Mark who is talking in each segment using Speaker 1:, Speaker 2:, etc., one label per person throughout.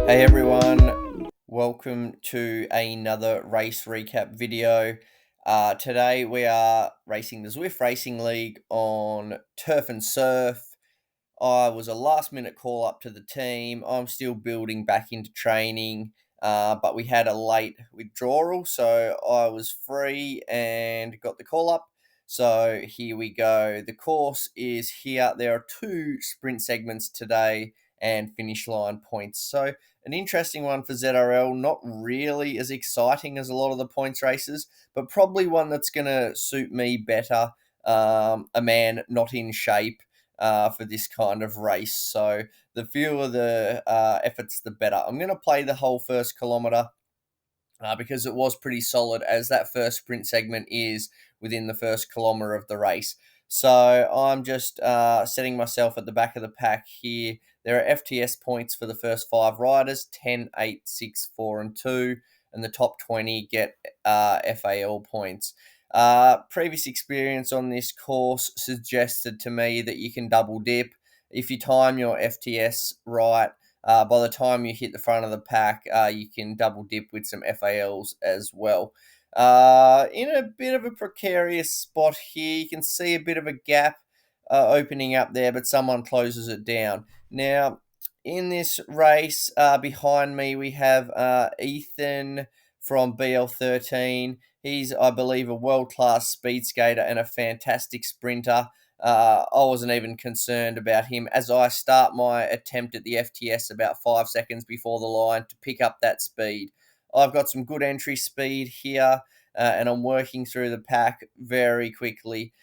Speaker 1: Hey everyone, welcome to another race recap video. Today we are racing the Zwift Racing League on turf and surf. I was a last minute call up to the team. I'm still building back into training, but we had a late withdrawal, so I was free and got the call up. So here we go. The course is here. There are two sprint segments today and finish line points. So an interesting one for ZRL, not really as exciting as a lot of the points races, but probably one that's going to suit me better. A man not in shape for this kind of race. So the fewer the efforts, the better. I'm going to play the whole first kilometre because it was pretty solid, as that first sprint segment is within the first kilometre of the race. So I'm just setting myself at the back of the pack here. There are FTS points for the first 5 riders, 10, 8, 6, 4 and 2, and the top 20 get FAL points. Previous experience on this course suggested to me that you can double dip. If you time your FTS right, by the time you hit the front of the pack, you can double dip with some FALs as well. In a bit of a precarious spot here, you can see a bit of a gap opening up there, but someone closes it down. Now, in this race, behind me, we have Ethan from BL13. He's, I believe, a world-class speed skater and a fantastic sprinter. I wasn't even concerned about him as I start my attempt at the FTS about 5 seconds before the line to pick up that speed. I've got some good entry speed here, and I'm working through the pack very quickly.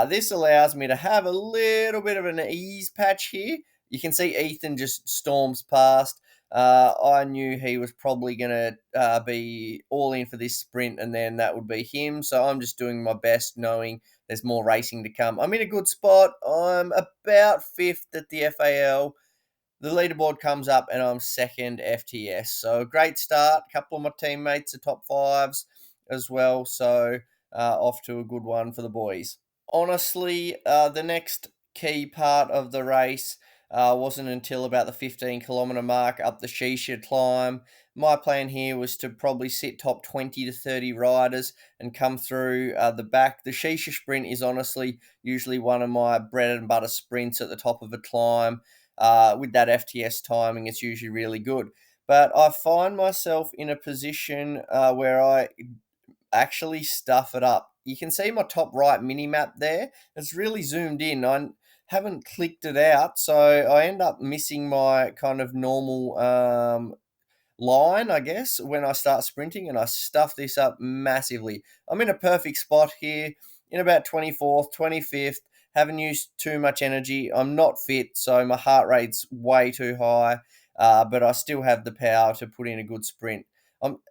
Speaker 1: This allows me to have a little bit of an ease patch here. You can see Ethan just storms past. I knew he was probably going to be all in for this sprint, and then that would be him. So I'm just doing my best, knowing there's more racing to come. I'm in a good spot. I'm about 5th at the FAL. The leaderboard comes up and I'm 2nd FTS. So a great start. A couple of my teammates are top 5s as well. So off to a good one for the boys. Honestly, the next key part of the race wasn't until about the 15-kilometre mark up the Shisa climb. My plan here was to probably sit top 20 to 30 riders and come through the back. The Shisa sprint is honestly usually one of my bread and butter sprints at the top of a climb. With that FTS timing, it's usually really good. But I find myself in a position where I actually stuff it up. You can see my top right mini map there. It's really zoomed in. I haven't clicked it out, so I end up missing my kind of normal line, I guess, when I start sprinting, and I stuff this up massively. I'm in a perfect spot here, in about 24th, 25th. Haven't used too much energy. I'm not fit, so my heart rate's way too high, but I still have the power to put in a good sprint.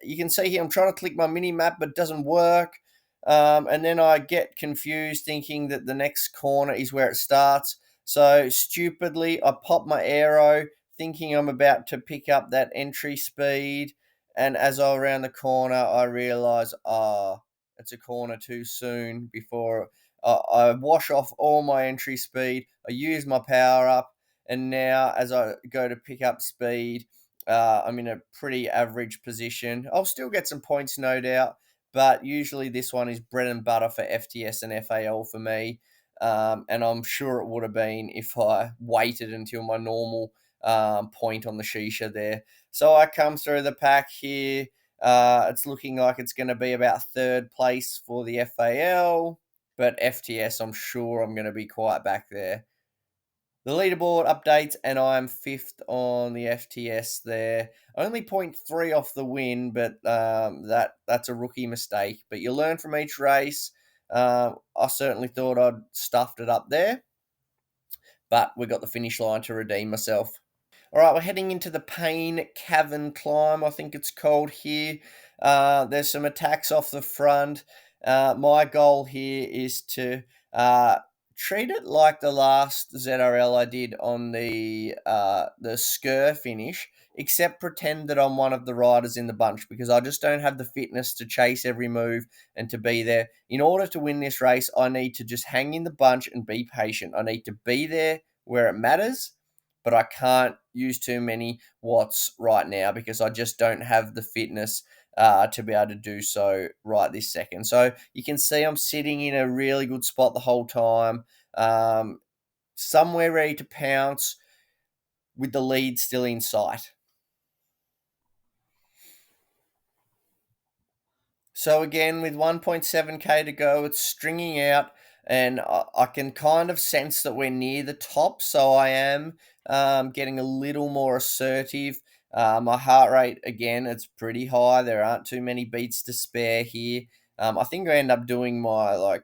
Speaker 1: You can see here I'm trying to click my mini map, but it doesn't work. And then I get confused thinking that the next corner is where it starts. So stupidly, I pop my arrow thinking I'm about to pick up that entry speed. And as I round the corner, I realize, it's a corner too soon before I wash off all my entry speed. I use my power up. And now as I go to pick up speed, I'm in a pretty average position. I'll still get some points, no doubt, but usually this one is bread and butter for FTS and FAL for me. And I'm sure it would have been if I waited until my normal point on the Shisa there. So I come through the pack here. It's looking like it's going to be about 3rd place for the FAL, but FTS, I'm sure I'm going to be quite back there. The leaderboard updates, and I'm 5th on the FTS there. Only 0.3 off the win, but that's a rookie mistake. But you learn from each race. I certainly thought I'd stuffed it up there, but we got the finish line to redeem myself. All right, we're heading into the Cavern climb, I think it's called here. There's some attacks off the front. My goal here is to treat it like the last ZRL I did on the Sker finish, except pretend that I'm one of the riders in the bunch, because I just don't have the fitness to chase every move and to be there. In order to win this race, I need to just hang in the bunch and be patient. I need to be there where it matters, but I can't use too many watts right now because I just don't have the fitness to be able to do so right this second. So you can see I'm sitting in a really good spot the whole time, somewhere ready to pounce with the lead still in sight. So again, with 1.7k to go, it's stringing out, and I can kind of sense that we're near the top. So I am getting a little more assertive. My heart rate, again, it's pretty high. There aren't too many beats to spare here. I think I end up doing my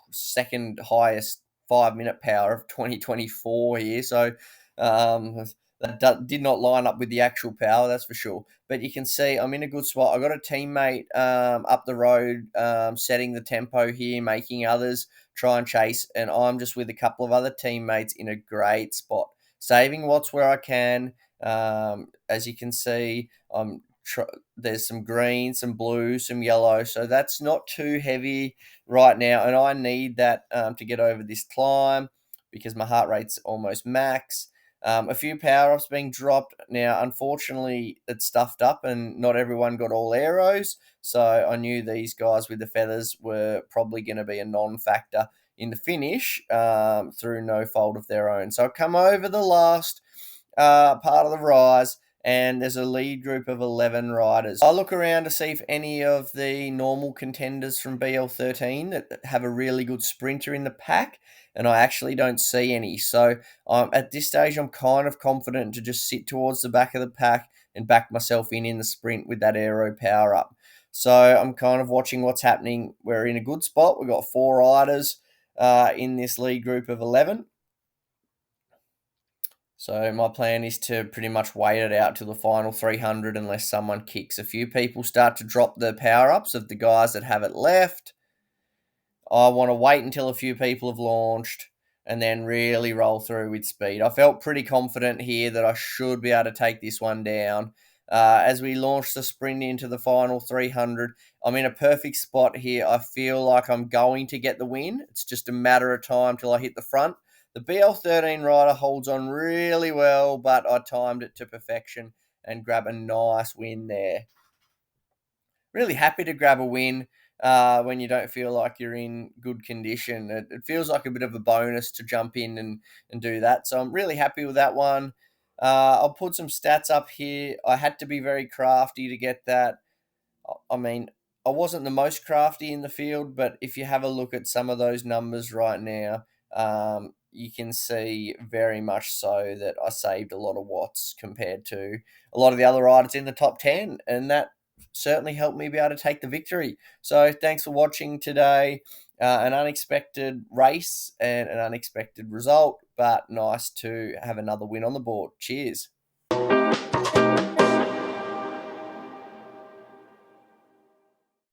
Speaker 1: second highest 5 minute power of 2024 here. So um, that did not line up with the actual power, that's for sure. But you can see I'm in a good spot. I got a teammate up the road setting the tempo here, making others try and chase, and I'm just with a couple of other teammates in a great spot, saving watts where I can. As you can see, there's some green, some blue, some yellow, so that's not too heavy right now, and I need that to get over this climb because my heart rate's almost max. A few power ups being dropped. Now, unfortunately, it's stuffed up and not everyone got all arrows. So I knew these guys with the feathers were probably going to be a non factor in the finish through no fault of their own. So I come over the last part of the rise, and there's a lead group of 11 riders. I look around to see if any of the normal contenders from BL13 that have a really good sprinter in the pack, and I actually don't see any. So at this stage, I'm kind of confident to just sit towards the back of the pack and back myself in the sprint with that aero power up. So I'm kind of watching what's happening. We're in a good spot. We've got 4 riders in this lead group of 11. So my plan is to pretty much wait it out till the final 300 unless someone kicks. A few people start to drop the power-ups of the guys that have it left. I want to wait until a few people have launched and then really roll through with speed. I felt pretty confident here that I should be able to take this one down. As we launch the sprint into the final 300, I'm in a perfect spot here. I feel like I'm going to get the win. It's just a matter of time till I hit the front. The BL13 rider holds on really well, but I timed it to perfection and grab a nice win there. Really happy to grab a win when you don't feel like you're in good condition. It feels like a bit of a bonus to jump in and do that. So I'm really happy with that one. I'll put some stats up here. I had to be very crafty to get that. I mean, I wasn't the most crafty in the field, but if you have a look at some of those numbers right now, you can see very much so that I saved a lot of watts compared to a lot of the other riders in the top 10, and that certainly helped me be able to take the victory. So thanks for watching today. An unexpected race and an unexpected result, but nice to have another win on the board. Cheers.